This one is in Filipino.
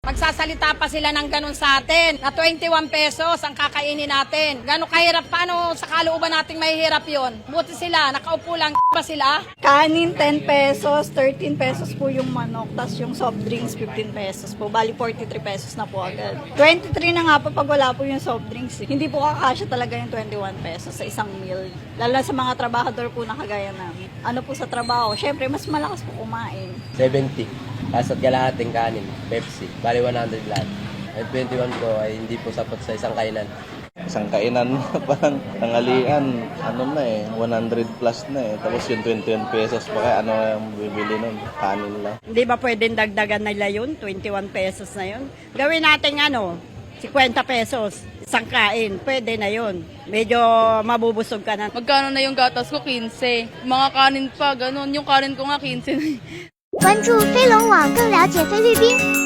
Magsasalita pa sila ng ganun sa atin na 21 pesos ang kakainin natin. Gano'ng kahirap, paano sa kalooban nating mahihirap yon? Buti sila, nakaupo lang ba sila? Kanin 10 pesos, 13 pesos po yung manok, tas yung soft drinks 15 pesos po. Bali 43 pesos na po agad. 23 na nga po pag wala po yung soft drinks. Hindi po kakasya talaga yung 21 pesos sa isang meal. Lalo sa mga trabahador po na kagaya namin. Ano po sa trabaho, syempre mas malakas po kumain. 70. Kasa't kalahating kanin, Pepsi. Bali 100 lahat. At 21 po ay hindi po sapat sa isang kainan. Isang kainan parang tanghalian, 100 plus na eh. Tapos yung 21 pesos pa kaya ano yung bibili nun? Kanin lang. Hindi ba pwedeng dagdagan nila yun? 21 pesos na yun? Gawin natin 50 pesos. Isang kain, pwede na yun. Medyo mabubusog ka na. Magkano na yung gatas ko? 15. Mga kanin pa, ganun. Yung kanin ko nga 15 na. 关注飞龙网，更了解菲律宾。